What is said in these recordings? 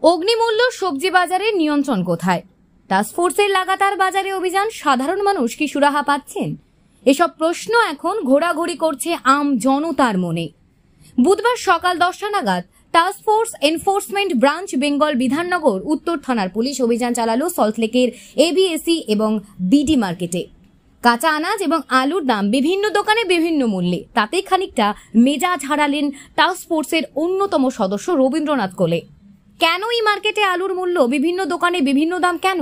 অগ্নিমূল্য সবজি বাজারে নিয়ন্ত্রণ কোথায়? টাস্কফোর্সের লাগাতার বাজারে অভিযান, সাধারণ মানুষ কি সুরাহা পাচ্ছেন? এসব প্রশ্ন এখন ঘোরাঘুরি করছে আম জনতার মনে। বুধবার সকাল 10টা নাগাদ task force enforcement branch Bengal Bidhannagar উত্তর থানার পুলিশ অভিযান চালালো সল্টলেকের এবিএসি এবং বিডি মার্কেটে। কাঁচা আনাজ এবং আলুর দাম বিভিন্ন দোকানে বিভিন্ন মূল্যে, তাতেই খানিকটা মেজাজ হারালেন টাস্কফোর্সের অন্যতম সদস্য রবীন্দ্রনাথ কোলে। কেন এই মার্কেটে আলুর মূল্য বিভিন্ন দোকানে বিভিন্ন দাম কেন?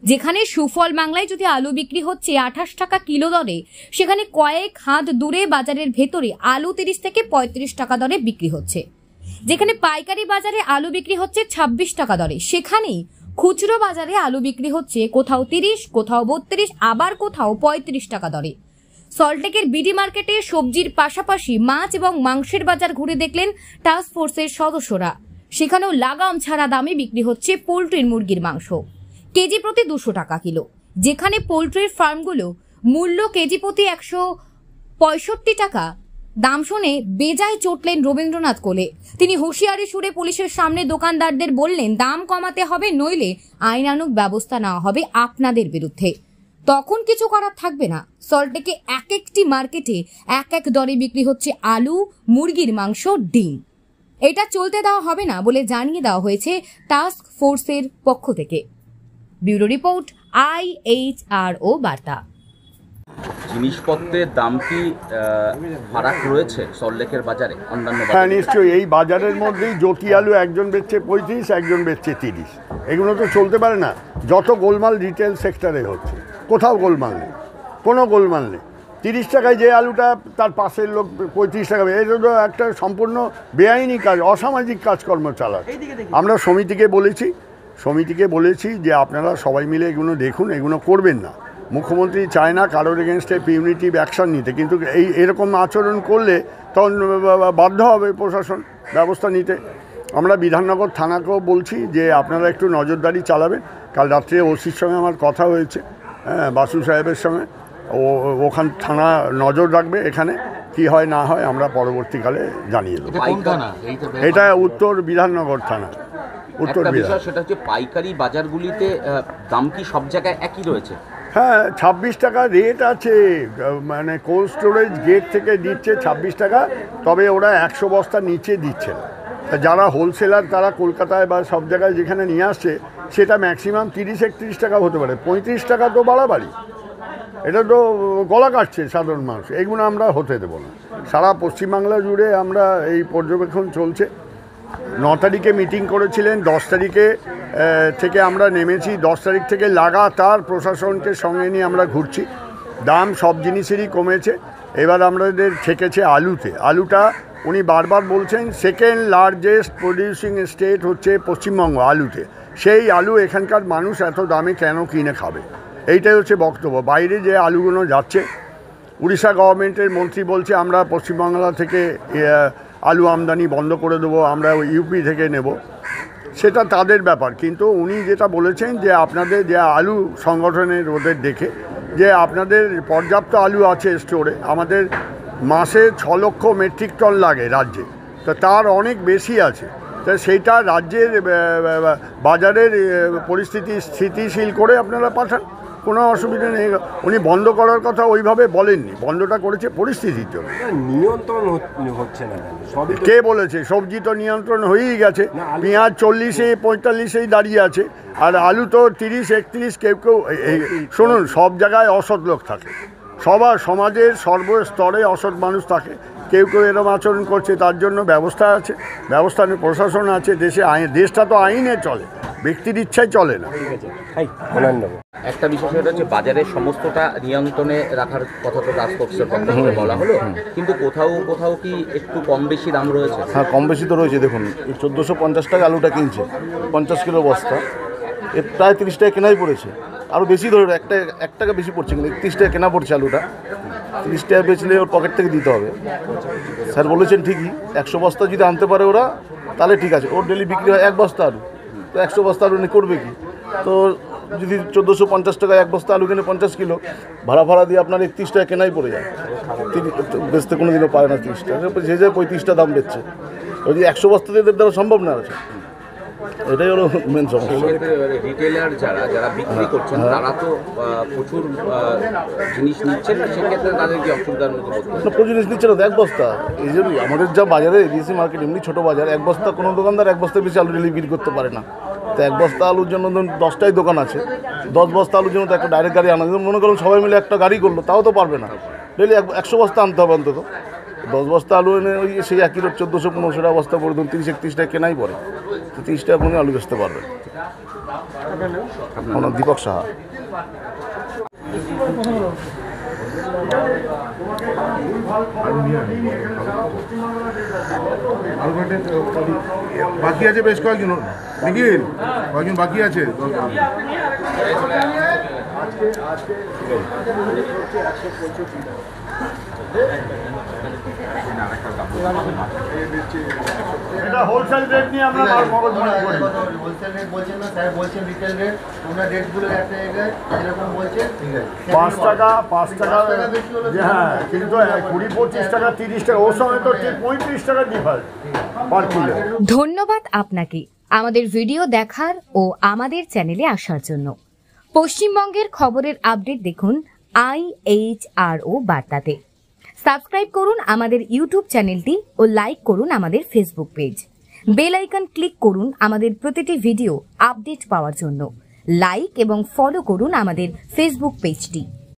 যেখানে সুফল বাংলায় যদি আলু বিক্রি হচ্ছে 28 টাকা কিলো দরে, সেখানে কয়েক হাত দূরে বাজারের ভেতরে আলু 30 থেকে 35 টাকা দরে বিক্রি হচ্ছে। যেখানে পাইকারি বাজারে আলু বিক্রি হচ্ছে 26 টাকা দরে, সেখানেই খুচরো বাজারে আলু বিক্রি হচ্ছে কোথাও 30, কোথাও 32, আবার কোথাও 35 টাকা দরে। সল্টলেকের বিডি মার্কেটে সবজির পাশাপাশি মাছ এবং মাংসের বাজার ঘুরে দেখলেন টাস্কফোর্সের সদস্যরা। সেখানেও লাগাম ছাড়া দামে বিক্রি হচ্ছে পোল্ট্রির মুরগির মাংস, কেজি প্রতি 200 টাকা কিলো। যেখানে পোল্ট্রির ফার্মগুলো মূল্য কেজি প্রতি 165 টাকা। দাম শুনে বেজায় চটলেন রবীন্দ্রনাথ কোলে। তিনি হুঁশিয়ারি সুরে পুলিশের সামনে দোকানদারদের বললেন, দাম কমাতে হবে, নইলে আইনানুগ ব্যবস্থা নেওয়া হবে আপনাদের বিরুদ্ধে। তখন কিছু করার থাকবে না। সল্টলেকে এক একটি মার্কেটে এক এক দরে বিক্রি হচ্ছে আলু, মুরগির মাংস, ডিম। এটা চলতে দেওয়া হবে না বলে জানিয়ে দেওয়া হয়েছে টাস্ক ফোর্সের পক্ষ থেকে। ব্যুরো রিপোর্ট, IHRO বার্তা। জিনিসপত্রের দাম কি ফারাক রয়েছে সল্টলেকের বাজারে অন্যান্য? হ্যাঁ, নিশ্চয়ই। এই বাজারের মধ্যেই জ্যোতি আলু একজন বেচছে 35, একজন বেচছে 30। এগুলো তো চলতে পারে না। যত গোলমাল রিটেল সেক্টরে হচ্ছে, কোথাও গোলমাল নেই, কোনো গোলমাল নেই। 30 টাকায় যে আলুটা তার পাশের লোক 35 টাকা, এটা তো একটা সম্পূর্ণ বেআইনি কাজ, অসামাজিক কাজকর্ম চালাচ্ছে। আমরা সমিতিকে বলেছি যে আপনারা সবাই মিলে এগুলো দেখুন, এগুলো করবেন না। মুখ্যমন্ত্রী চায় না কারোর এগেনস্টে পিউনিটিভ অ্যাকশন নিতে, কিন্তু এরকম আচরণ করলে তখন বাধ্য হবে প্রশাসন ব্যবস্থা নিতে। আমরা বিধাননগর থানাকেও বলছি যে আপনারা একটু নজরদারি চালাবেন। কাল রাত্রে ওসির সঙ্গে আমার কথা হয়েছে, হ্যাঁ, বাসু সাহেবের সঙ্গে। ওখান থানা নজর রাখবে, এখানে কি হয় না হয় আমরা পরবর্তীকালে জানিয়ে দেবো। এটা উত্তর বিধাননগর থানা। সেটা হচ্ছে পাইকারি বাজারগুলিতে দাম কি সব জায়গায় একই রয়েছে? হ্যাঁ, 26 টাকা রেট আছে, মানে কোল্ড স্টোরেজ গেট থেকে দিচ্ছে 26 টাকা, তবে ওরা 100 বস্তা নিচে দিচ্ছে না। যারা হোলসেলার তারা কলকাতায় বা সব জায়গায় যেখানে নিয়ে আসছে, সেটা ম্যাক্সিমাম 30-31 টাকা হতে পারে। 35 টাকা তো বাড়াবাড়ি, এটা তো গলা কাটছে সাধারণ মানুষ। এগুলো আমরা হতে দেবো না। সারা পশ্চিমবাংলা জুড়ে আমরা এই পর্যবেক্ষণ চলছে। 9 তারিখে মিটিং করেছিলেন, 10 তারিখে থেকে আমরা নেমেছি। 10 তারিখ থেকে লাগাতার প্রশাসনকে সঙ্গে নিয়ে আমরা ঘুরছি। দাম সব জিনিসেরই কমেছে। এবার আমাদের ঠেকেছে আলুতে। আলুটা উনি বারবার বলছেন সেকেন্ড লার্জেস্ট প্রডিউসিং স্টেট হচ্ছে পশ্চিমবঙ্গ আলুতে। সেই আলু এখানকার মানুষ এত দামে কেন কিনে খাবে, এইটাই হচ্ছে বক্তব্য। বাইরে যে আলুগুলো যাচ্ছে, উড়িষ্যা গভর্নমেন্টের মন্ত্রী বলছে আমরা পশ্চিমবাংলা থেকে আলু আমদানি বন্ধ করে দেবো, আমরা ইউপি থেকে নেব। সেটা তাদের ব্যাপার, কিন্তু উনি যেটা বলেছেন যে আপনাদের যে আলু সংগঠনের ওদের দেখে যে আপনাদের পর্যাপ্ত আলু আছে স্টোরে, আমাদের মাসে 6 লক্ষ মেট্রিক টন লাগে রাজ্যে, তো তার অনেক বেশি আছে। তো সেইটা রাজ্যের বাজারের পরিস্থিতি স্থিতিশীল করে আপনারা পাঠান, কোনো অসুবিধা নেই। উনি বন্ধ করার কথা ওইভাবে বলেননি, বন্ধটা করেছে পরিস্থিতির জন্য। নিয়ন্ত্রণ হচ্ছে না, কে বলেছে? সবজি তো নিয়ন্ত্রণ হয়েই গেছে। পেঁয়াজ 40-এ 45-এই দাঁড়িয়ে আছে, আর আলু তো 30-31। কেউ শুনুন, সব জায়গায় অসৎ লোক থাকে, সমাজের সর্বস্তরে অসৎ মানুষ থাকে। কেউ এরকম আচরণ করছে, তার জন্য ব্যবস্থা আছে, ব্যবস্থা প্রশাসন আছে। দেশটা তো আইনে চলে, ব্যক্তির ইচ্ছায় চলে না। একটা বিষয় সেটা হচ্ছে বাজারের সমস্তটা নিয়ন্ত্রণে রাখার কথা তো টাস্কফোর্সের পক্ষ থেকে বলা হলো, কিন্তু কোথাও কি একটু কম বেশি দাম রয়েছে? হ্যাঁ, কম বেশি তো রয়েছে। দেখুন, 1450 টাকা আলুটা কিনছে, 50 কিলো বস্তা, এর প্রায় 30 টাকা কেনাই পড়েছে। আরও বেশি ধরে 1 টাকা বেশি পড়ছে, কিন্তু 31 টাকা কেনা পড়ছে আলুটা। 30 টাকা বেচলে ওর পকেট থেকে দিতে হবে। স্যার বলেছেন ঠিকই, 100 বস্তা যদি আনতে পারে ওরা, তাহলে ঠিক আছে। ওর ডেলি বিক্রি হয় 1 বস্তা আলু, তো 100 বস্তা আলু নিয়ে করবে কি? তো যদি 1450 টাকায় 1 বস্তা আলু কিনে 50 কিলো ভাড়া দিয়ে আপনার 31 টাকা কেনাই পড়ে যায়। বেচতে কোনো দিনও পারে না 30 টাকা, যে 35টা দাম বেচছে। যদি 100 বস্তা দিয়ে দেওয়া সম্ভব না আছে। এটাই হলো মেন সমস্যা। সেক্ষেত্রে রিটেলার যারা বিক্রি করছেন তারা তো প্রচুর জিনিস নিচ্ছেন, সেক্ষেত্রে তাদের কি অসুবিধার মধ্যে পড়তে না, প্রচুর জিনিস নিচ্ছে না, এক বস্তা এই যে আমাদের যা বাজারে এবিসি মার্কেট এমনি ছোটো বাজার, এক বস্তা কোনো দোকানদার এক বস্তার বেশি আলু ডেলি বিক্রি করতে পারে না। তো এক বস্তা আলুর জন্য ধরুন 10টাই দোকান আছে, 10 বস্তা আলুর জন্য তো একটা ডাইরেক্ট গাড়ি আনা, মনে করুন সবাই মিলে একটা গাড়ি করলো, তাও তো পারবে না, ডেলি 100 বস্তা আনতে হবে অন্তত। 10 বস্তা আলু এনে ওই সেই একই রেট 1400-1500 টাকা বস্তা পড়ে, ধরুন 30-31 টাকা কেনাই পড়ে, তো 30 টাকা কোনো আলু বেচতে পারবে। আমার দীপক সাহা। বাকি আছে বেশ কয়েকজন, নিখিল কয়েকজন বাকি আছে। এটা হোলসেল রেট নিয়ে আমরা মগজ মারি করি। হোলসেল রেট বলছেন না স্যার, বলছেন রিটেল রেট, তোমরা রেটগুলো একটা জায়গায় যেরকম বলছেন ঠিক আছে। 5 টাকা হ্যাঁ, কিন্তু 20-25 টাকা 30 টাকা ওর সঙ্গে তো ঠিক 35 টাকা ডিফারেন্স পার কিলো। ধন্যবাদ আপনাকে আমাদের ভিডিও দেখার ও আমাদের চ্যানেলে আসার জন্য। পশ্চিমবঙ্গের খবরের আপডেট দেখুন IHRO বার্তাতে। সাবস্ক্রাইব করুন আমাদের ইউটিউব চ্যানেলটি ও লাইক করুন আমাদের Facebook page. Bell icon click করুন আমাদের প্রতিটি ভিডিও আপডেট পাওয়ার জন্য। লাইক এবং ফলো করুন আমাদের ফেসবুক পেজটি।